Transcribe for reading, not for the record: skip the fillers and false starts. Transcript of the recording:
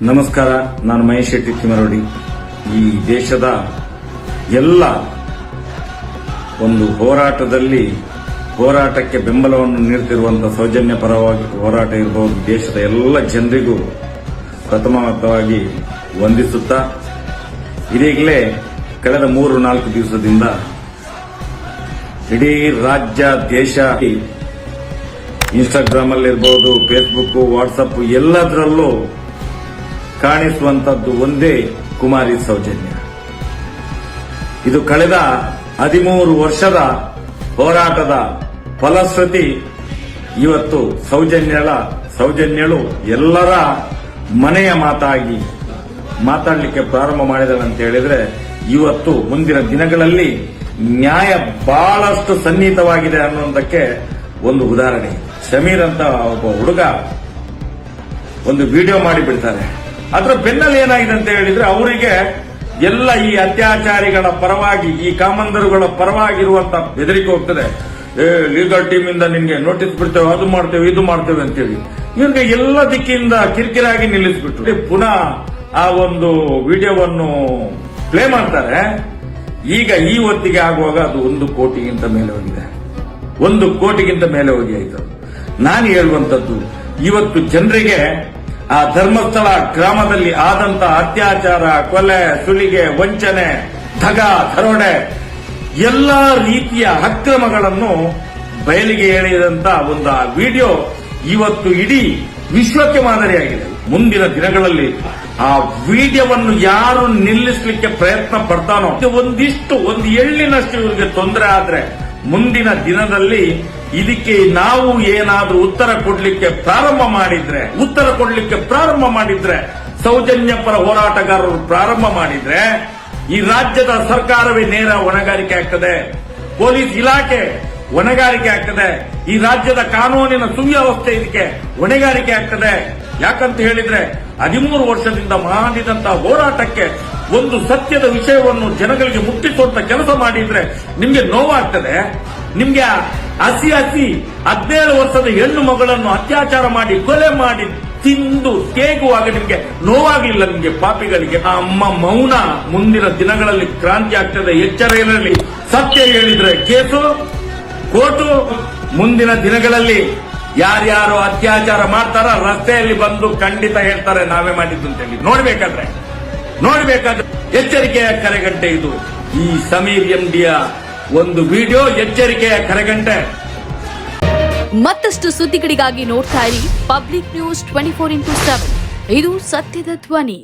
ನಮಸ್ಕಾರ, ನಾನು ಮಹೇಶ್ ಶೆಟ್ಟಿ ತಿಮರೋಡಿ. ಈ ದೇಶದ ಎಲ್ಲ ಒಂದು ಹೋರಾಟಕ್ಕೆ ಬೆಂಬಲವನ್ನು ನೀಡುತ್ತಿರುವಂತಹ ಸೌಜನ್ಯ ಪರವಾಗಿ ಹೋರಾಟ ಇರಬಹುದು. ದೇಶದ ಎಲ್ಲ ಜನರಿಗೂ ಪ್ರಥಮವಾಗಿ ವಂದಿಸುತ್ತಾ, ಇದೀಗಲೇ ಕಳೆದ 3-4 ದಿವಸದಿಂದ ಇಡೀ ರಾಜ್ಯ ದೇಶ ಇನ್ಸ್ಟಾಗ್ರಾಮ್ ಅಲ್ಲಿರಬಹುದು, ಫೇಸ್ಬುಕ್, ವಾಟ್ಸಪ್ ಎಲ್ಲದರಲ್ಲೂ ಕಾಣಿಸುವಂತದ್ದು ಒಂದೇ ಕುಮಾರಿ ಸೌಜನ್ಯ. ಇದು ಕಳೆದ 13 ವರ್ಷದ ಹೋರಾಟದ ಫಲಶ್ರುತಿ. ಇವತ್ತು ಸೌಜನ್ಯಳು ಎಲ್ಲರ ಮನೆಯ ಮಾತಾಗಿ ಮಾತಾಡಲಿಕ್ಕೆ ಪ್ರಾರಂಭ ಮಾಡಿದಳಂತ ಹೇಳಿದ್ರೆ, ಇವತ್ತು ಮುಂದಿನ ದಿನಗಳಲ್ಲಿ ನ್ಯಾಯ ಬಹಳಷ್ಟು ಸನ್ನಿಹಿತವಾಗಿದೆ ಅನ್ನುವುದಕ್ಕೆ ಒಂದು ಉದಾಹರಣೆ. ಸಮೀರ್ ಅಂತ ಒಬ್ಬ ಹುಡುಗ ಒಂದು ವಿಡಿಯೋ ಮಾಡಿ ಬಿಡ್ತಾರೆ. ಅದರ ಬೆನ್ನಲ್ಲಿ ಏನಾಗಿದೆ ಅಂತ ಹೇಳಿದ್ರೆ, ಅವರಿಗೆ ಎಲ್ಲ ಈ ಅತ್ಯಾಚಾರಿಗಳ ಪರವಾಗಿ, ಈ ಕಾಮಂದರುಗಳ ಪರವಾಗಿರುವಂತ ಬೆದರಿಕೆ ಹೋಗ್ತದೆ. ಲೀಗಲ್ ಟೀಮ್ ಇಂದ ನಿನ್ಗೆ ನೋಟಿಸ್ ಬಿಡ್ತೇವೆ, ಅದು ಮಾಡ್ತೇವೆ, ಇದು ಮಾಡ್ತೇವೆ ಅಂತೇಳಿ ಇವ್ರಿಗೆ ಎಲ್ಲ ದಿಕ್ಕಿಂದ ಕಿರಿಕಿರಾಗಿ ನಿಲ್ಲಿಸ್ಬಿಟ್ಟು ಪುನಃ ಆ ಒಂದು ವಿಡಿಯೋವನ್ನು ಪ್ಲೇ ಮಾಡ್ತಾರೆ. ಈಗ ಈ ಹೊತ್ತಿಗೆ ಆಗುವಾಗ ಅದು 1 ಕೋಟಿಗಿಂತ ಮೇಲೆ ಹೋಗಿದೆ. 1 ಕೋಟಿಗಿಂತ ಮೇಲೆ ಹೋಗಿ ಆಯ್ತು. ನಾನು ಹೇಳುವಂತದ್ದು, ಇವತ್ತು ಜನರಿಗೆ ಆ ಧರ್ಮಸ್ಥಳ ಗ್ರಾಮದಲ್ಲಿ ಆದಂತ ಅತ್ಯಾಚಾರ, ಕೊಲೆ, ಸುಲಿಗೆ, ವಂಚನೆ, ದರೋಡೆ ಎಲ್ಲಾ ರೀತಿಯ ಅಕ್ರಮಗಳನ್ನು ಬಯಲಿಗೆ ಎಳೆದಂತ ಒಂದು ಆ ವಿಡಿಯೋ ಇವತ್ತು ಇಡೀ ವಿಶ್ವಕ್ಕೆ ಮಾದರಿಯಾಗಿದೆ. ಮುಂದಿನ ದಿನಗಳಲ್ಲಿ ಆ ವಿಡಿಯೋವನ್ನು ಯಾರು ನಿಲ್ಲಿಸಲಿಕ್ಕೆ ಪ್ರಯತ್ನ ಪಡ್ತಾನೋ, ಒಂದು ಎಳ್ಳಿನಷ್ಟು ಇವರಿಗೆ ತೊಂದರೆ ಆದ್ರೆ ಮುಂದಿನ ದಿನದಲ್ಲಿ ಇದಕ್ಕೆ ನಾವು ಏನಾದ್ರೂ ಉತ್ತರ ಕೊಡ್ಲಿಕ್ಕೆ ಪ್ರಾರಂಭ ಮಾಡಿದ್ರೆ ಸೌಜನ್ಯ ಪರ ಹೋರಾಟಗಾರರು ಪ್ರಾರಂಭ ಮಾಡಿದ್ರೆ ಈ ರಾಜ್ಯದ ಸರ್ಕಾರವೇ ನೇರ ಹೊಣೆಗಾರಿಕೆ ಆಗ್ತದೆ, ಪೊಲೀಸ್ ಇಲಾಖೆ ಹೊಣೆಗಾರಿಕೆ ಆಗ್ತದೆ, ಈ ರಾಜ್ಯದ ಕಾನೂನಿನ ಸುವ್ಯವಸ್ಥೆ ಇದಕ್ಕೆ ಹೊಣೆಗಾರಿಕೆ ಆಗ್ತದೆ. ಯಾಕಂತ ಹೇಳಿದ್ರೆ 13 ವರ್ಷದಿಂದ ಮಾಡಿದಂತಹ ಹೋರಾಟಕ್ಕೆ ಒಂದು ಸತ್ಯದ ವಿಷಯವನ್ನು ಜನಗಳಿಗೆ ಮುಟ್ಟಿಸುವಂತ ಕೆಲಸ ಮಾಡಿದ್ರೆ ನಿಮ್ಗೆ ನೋವಾಗ್ತದೆ. ನಿಮ್ಗೆ ಹಸಿ 17 ವರ್ಷದ ಹೆಣ್ಣು ಮಗಳನ್ನು ಅತ್ಯಾಚಾರ ಮಾಡಿ, ಕೊಲೆ ಮಾಡಿ, ತಿಂದು ತೇಗುವಾಗ ನಿಮ್ಗೆ ನೋವಾಗಿಲ್ಲ. ನಿಮ್ಗೆ ಪಾಪಿಗಳಿಗೆ ಆ ಅಮ್ಮ ಮೌನ ಮುಂದಿನ ದಿನಗಳಲ್ಲಿ ಕ್ರಾಂತಿ ಆಗ್ತದೆ. ಎಚ್ಚರ ಇರಲಿ. ಸತ್ಯ ಹೇಳಿದ್ರೆ ಕೇಸು, ಕೋರ್ಟು. ಮುಂದಿನ ದಿನಗಳಲ್ಲಿ ಯಾರ್ಯಾರು ಅತ್ಯಾಚಾರ ಮಾಡ್ತಾರ ರಸ್ತೆಯಲ್ಲಿ ಬಂದು ಖಂಡಿತ ಹೇಳ್ತಾರೆ ನಾವೇ ಮಾಡಿದ್ದು ಅಂತೇಳಿ. ನೋಡ್ಬೇಕಾದ್ರೆ ಎಚ್ಚರಿಕೆಯ ಕರೆಗಂಟೆ ಇದು. ಈ ಸಮೀರ್ ಎಂಡಿಯ ಒಂದು ವಿಡಿಯೋ ಎಚ್ಚರಿಕೆಯ ಕರೆಗಂಟೆ. ಮತ್ತಷ್ಟು ಸುದ್ದಿಗಳಿಗಾಗಿ ನೋಡ್ತಾ ಇರಿ ಪಬ್ಲಿಕ್ ನ್ಯೂಸ್ 24x7. ಇದು ಸತ್ಯದ ಧ್ವನಿ.